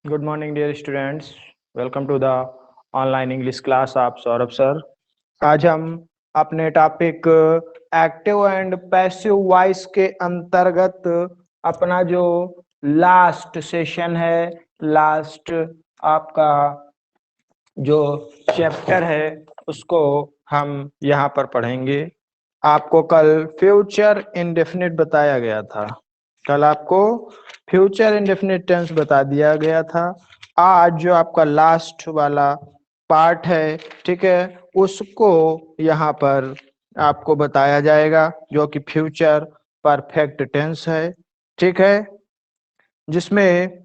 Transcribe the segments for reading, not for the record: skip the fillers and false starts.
Good morning dear students. Welcome to the online English class of Saurabh sir. आज हम अपने topic active and passive voice के अंतर्गत अपना जो लास्ट सेशन है, लास्ट आपका जो चैप्टर है उसको हम यहाँ पर पढ़ेंगे। आपको कल फ्यूचर इंडेफिनिट बताया गया था। कल आपको फ्यूचर इंडेफिनिट टेंस बता दिया गया था। आज जो आपका लास्ट वाला पार्ट है, ठीक है, उसको यहाँ पर आपको बताया जाएगा जो कि फ्यूचर परफेक्ट टेंस है। ठीक है, जिसमें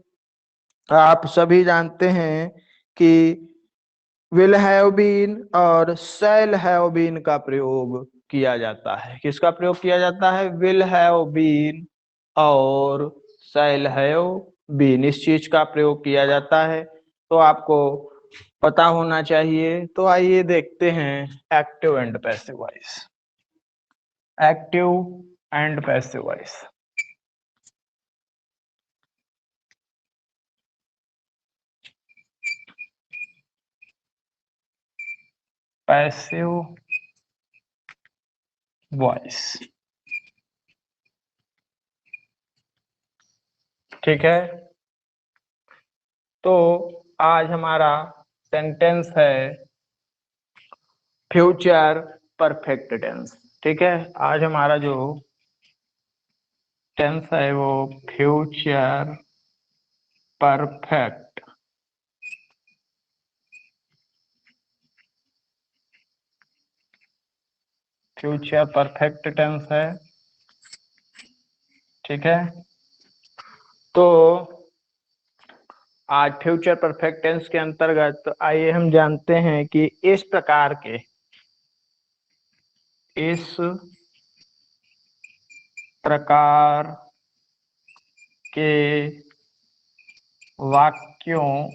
आप सभी जानते हैं कि विल हैव बीन और शैल हैव बीन का प्रयोग किया जाता है। किसका प्रयोग किया जाता है? विल हैव बीन और शैल हैव बीन, इस चीज का प्रयोग किया जाता है। तो आपको पता होना चाहिए। तो आइए देखते हैं active and passive voice. Active and passive voice. Passive voice, ठीक है। तो आज हमारा सेंटेंस है फ्यूचर परफेक्ट टेंस। ठीक है, आज हमारा जो टेंस है वो future perfect future perfect tense है। ठीक है, तो आज फ्यूचर परफेक्ट टेंस के अंतर्गत आइए हम जानते हैं कि इस प्रकार के वाक्यों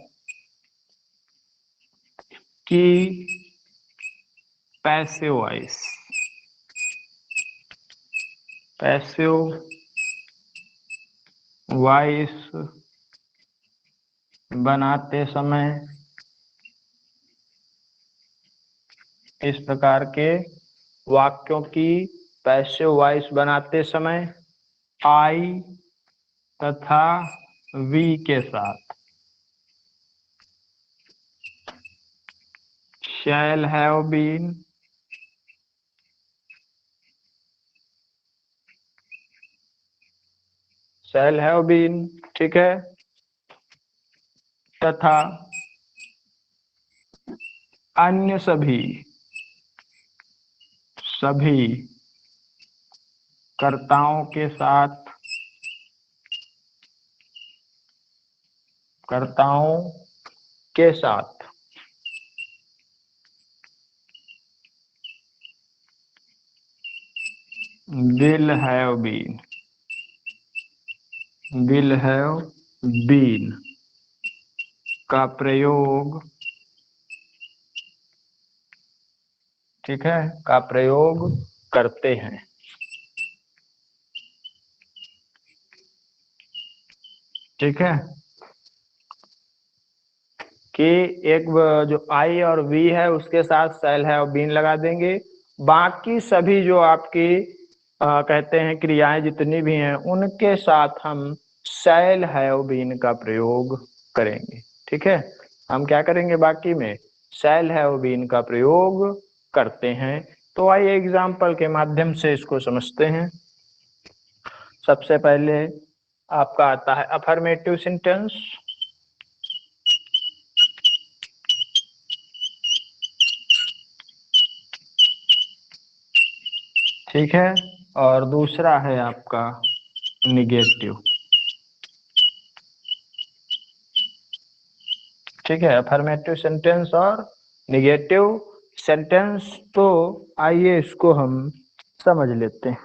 की पैसिव वॉइस बनाते समय, इस प्रकार के वाक्यों की पैसिव वॉइस बनाते समय आई तथा वी के साथ शैल हैव बीन, ठीक है, तथा अन्य सभी कर्ताओं के साथ विल हैव बीन का प्रयोग, ठीक है, का प्रयोग करते हैं। ठीक है, कि एक जो आई और वी है उसके साथ शैल हैव बीन लगा देंगे। बाकी सभी जो आपकी कहते हैं क्रियाएं जितनी भी हैं उनके साथ हम शैल हैव बीन का प्रयोग करेंगे। ठीक है, हम क्या करेंगे? बाकी में शैल हैव बीन का प्रयोग करते हैं। तो आइए एग्जाम्पल के माध्यम से इसको समझते हैं। सबसे पहले आपका आता है अफर्मेटिव सेंटेंस। ठीक है, और दूसरा है आपका निगेटिव। ठीक है, अफर्मेटिव सेंटेंस और निगेटिव सेंटेंस। तो आइए इसको हम समझ लेते हैं।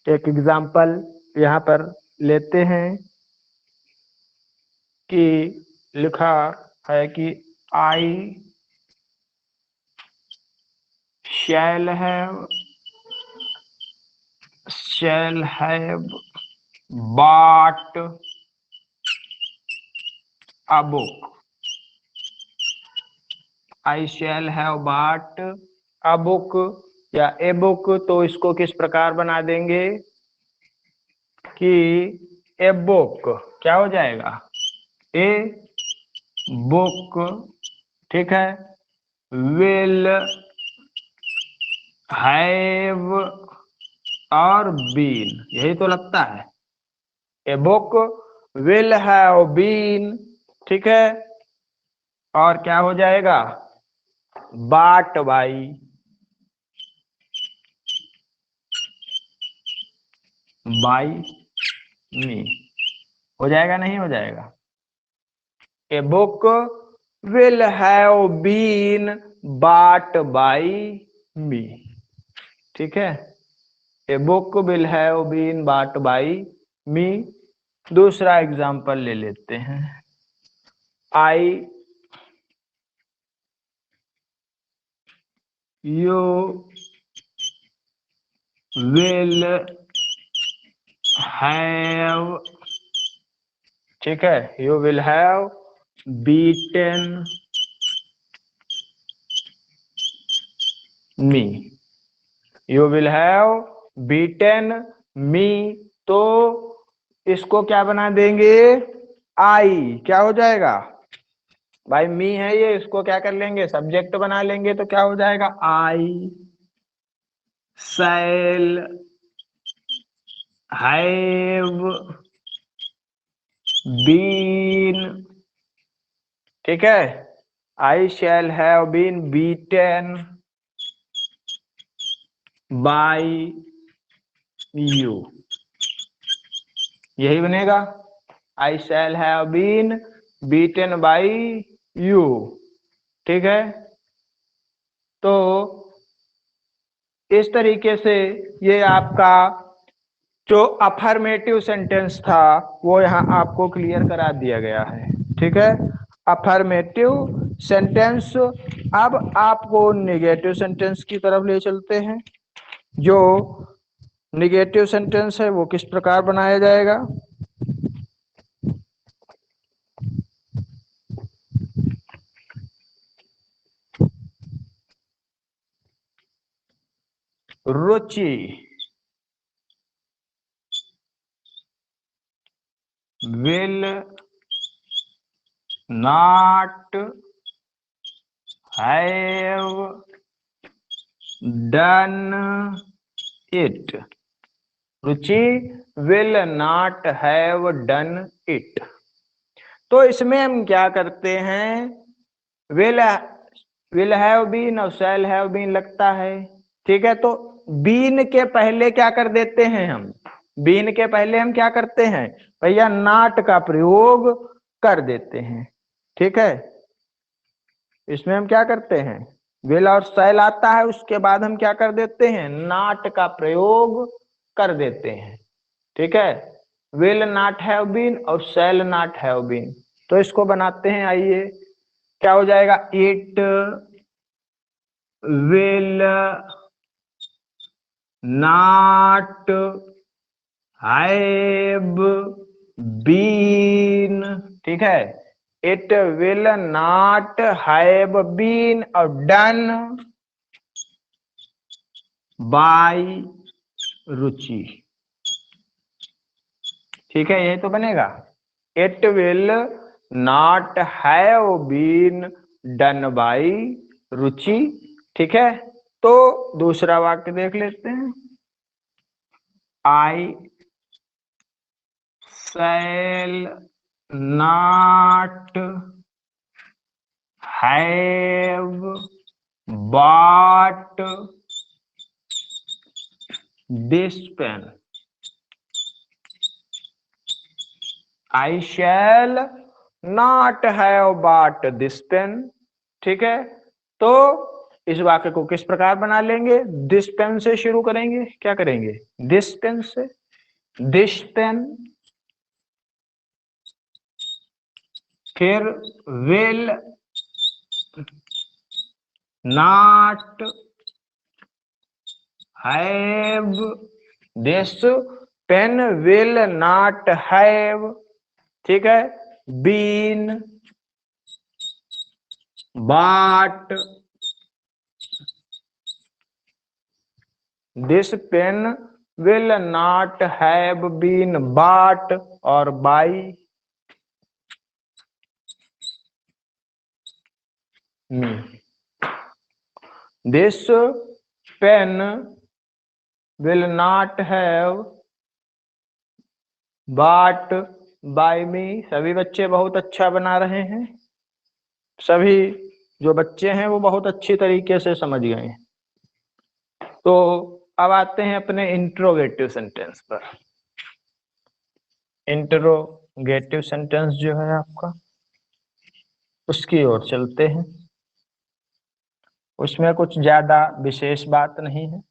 एक एग्जाम्पल यहाँ पर लेते हैं कि लिखा है कि I shall have shall have bought a book. I shall have bought a book या ए बुक, तो इसको किस प्रकार बना देंगे कि ए बुक क्या हो जाएगा, ए बुक, ठीक है, विल हैव और बीन, यही तो लगता है, a book will have been, ठीक है, और क्या हो जाएगा, बाट बाई, बाई मी, हो जाएगा नहीं हो जाएगा, a book will have been bought by me, ठीक है, a book will have been bought by me. दूसरा एग्जाम्पल ले लेते हैं, आई यू विल हैव, ठीक है, you will have beaten me, you will have beaten me, तो इसको क्या बना देंगे, आई, क्या हो जाएगा भाई, मी है ये, इसको क्या कर लेंगे, सब्जेक्ट बना लेंगे, तो क्या हो जाएगा, आई शैल हैव बीन, ठीक है, I shall have been beaten by you, यही बनेगा, I shall have been beaten by you, ठीक है। तो इस तरीके से ये आपका जो अफर्मेटिव सेंटेंस था वो यहाँ आपको क्लियर करा दिया गया है, ठीक है, अफर्मेटिव सेंटेंस। अब आपको निगेटिव सेंटेंस की तरफ ले चलते हैं। जो निगेटिव सेंटेंस है वो किस प्रकार बनाया जाएगा, रुचि will not have done it, Ruchi will not have done it। तो इसमें हम क्या करते हैं, will have been और shall have been लगता है, ठीक है, तो बीन के पहले क्या कर देते हैं हम, बीन के पहले हम क्या करते हैं भैया, नाट का प्रयोग कर देते हैं, ठीक है, इसमें हम क्या करते हैं, विल और शैल आता है, उसके बाद हम क्या कर देते हैं, नाट का प्रयोग कर देते हैं, ठीक है, विल नॉट हैव बीन और शैल नॉट हैव बीन। तो इसको बनाते हैं, आइए क्या हो जाएगा, it will not have been, ठीक है, it will not have been और डन बाय रुचि, ठीक है, यही तो बनेगा, it will not have been done by Ruchi, ठीक है। तो दूसरा वाक्य देख लेते हैं, I shall not have bought this pen, I shall not have bought this pen, ठीक है। तो इस वाक्य को किस प्रकार बना लेंगे, दिस पेन से शुरू करेंगे, क्या करेंगे, दिस पेन से, दिस पेन, फिर will not have this pen will not have, ठीक है, been bought, this pen will not have been bought और by me. This pen will not have bought by me. सभी बच्चे बहुत अच्छा बना रहे हैं, सभी जो बच्चे हैं वो बहुत अच्छी तरीके से समझ गए हैं। तो अब आते हैं अपने इंट्रोगेटिव सेंटेंस पर। इंट्रोगेटिव सेंटेंस जो है आपका, उसकी ओर चलते हैं। उसमें कुछ ज्यादा विशेष बात नहीं है,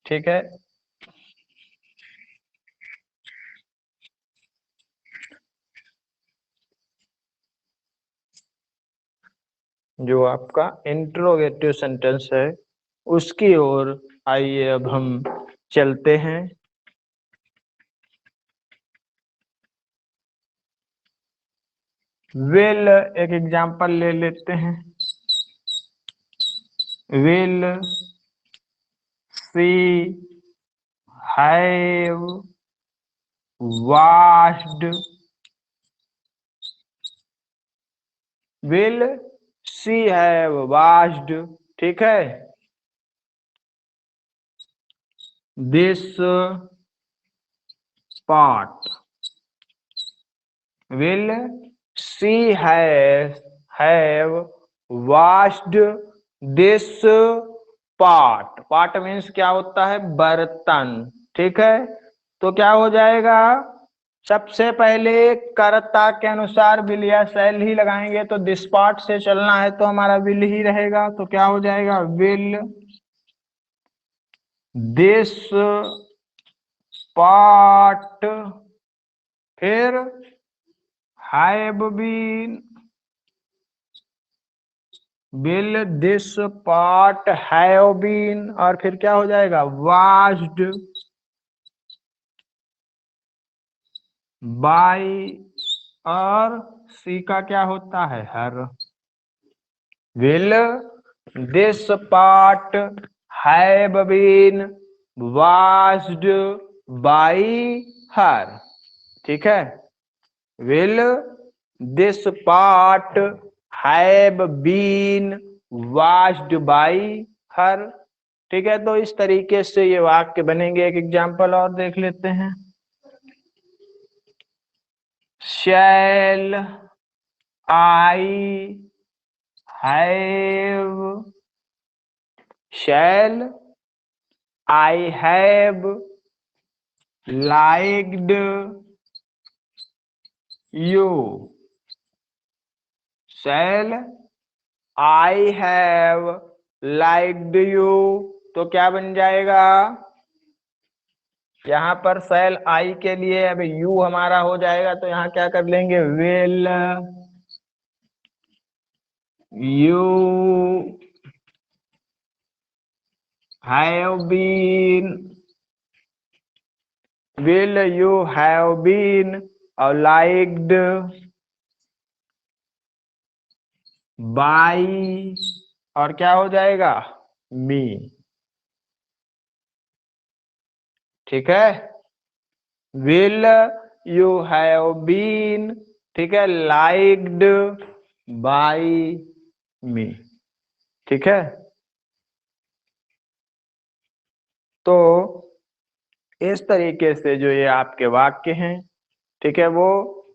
ठीक है। जो आपका इंट्रोगेटिव सेंटेंस है उसकी ओर आइए अब हम चलते हैं। विल एक एग्जांपल ले लेते हैं। Will see have washed, will see have washed, ठीक है। This pot, will see have washed this pot. Pot means क्या होता है, बर्तन, ठीक है। तो क्या हो जाएगा, सबसे पहले कर्ता के अनुसार विल या शैल ही लगाएंगे, तो दिस पॉट से चलना है तो हमारा विल ही रहेगा। तो क्या हो जाएगा, विल दिस पॉट, फिर have been, will this pot have been, और फिर क्या हो जाएगा, वॉश्ड बाय, और सी का क्या होता है, her. Will this pot have been washed by her, ठीक है। Will this pot have been washed by her, ठीक है। तो इस तरीके से ये वाक्य बनेंगे। एक एग्जांपल और देख लेते हैं। Shall I have, shall I have liked you, shall I have liked you, तो क्या बन जाएगा, यहाँ पर शैल आई के लिए अब यू हमारा हो जाएगा, तो यहाँ क्या कर लेंगे, will you have been, will you have been और लाइक्ड बाय, और क्या हो जाएगा, मी, ठीक है। विल यू हैव बीन, ठीक है, लाइक्ड बाय मी, ठीक है। तो इस तरीके से जो ये आपके वाक्य हैं, ठीक है, वो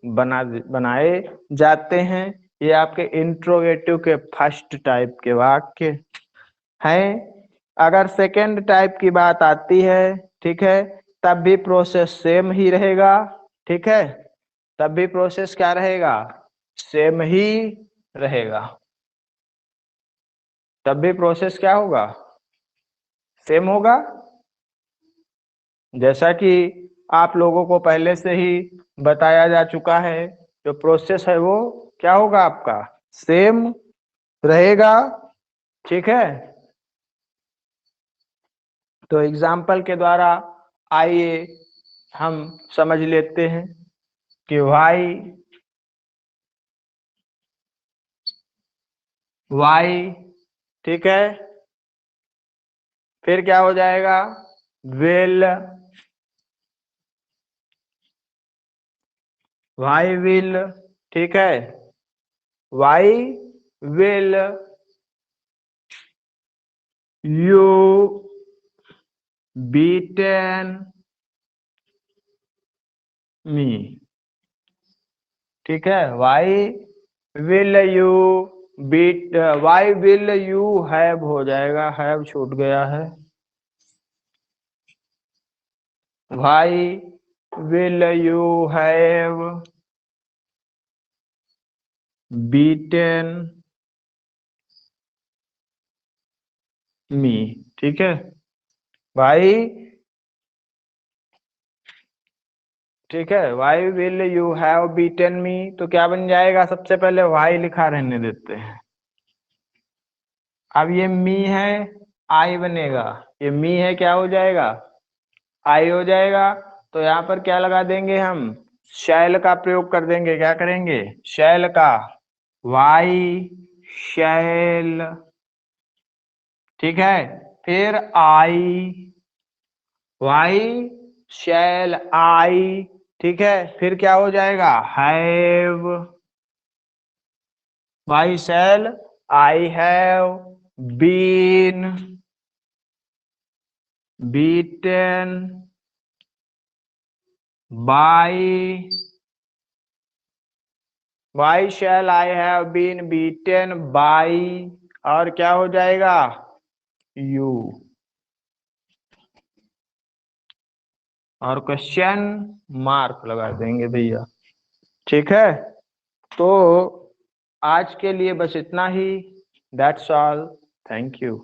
बनाए जाते हैं। ये आपके इंट्रोगेटिव के फर्स्ट टाइप के वाक्य हैं। अगर सेकेंड टाइप की बात आती है, ठीक है, तब भी प्रोसेस सेम ही रहेगा, ठीक है। तब भी प्रोसेस क्या रहेगा, सेम ही रहेगा। तब भी प्रोसेस क्या होगा, सेम होगा। जैसा कि आप लोगों को पहले से ही बताया जा चुका है, जो प्रोसेस है वो क्या होगा, आपका सेम रहेगा, ठीक है। तो एग्जाम्पल के द्वारा आइए हम समझ लेते हैं कि वाई ठीक है, फिर क्या हो जाएगा विल, वाई विल, ठीक है, why will you beaten me, ठीक है, why will you beat, why will you have हो जाएगा, हैव छूट गया है, why will you have beaten me, ठीक है भाई, ठीक है, why will you have beaten me, तो क्या बन जाएगा, सबसे पहले वाई लिखा रहने देते हैं, अब ये मी है आई बनेगा, ये मी है क्या हो जाएगा आई हो जाएगा, तो यहाँ पर क्या लगा देंगे हम शैल का प्रयोग कर देंगे, क्या करेंगे शैल का, वाई शैल, ठीक है, फिर आई, वाई शैल आई, ठीक है, फिर क्या हो जाएगा have, why shall I have been beaten by, why shall I have been beaten by, और क्या हो जाएगा यू, और क्वेश्चन मार्क लगा देंगे भैया, ठीक है। तो आज के लिए बस इतना ही, दैट्स ऑल, थैंक यू।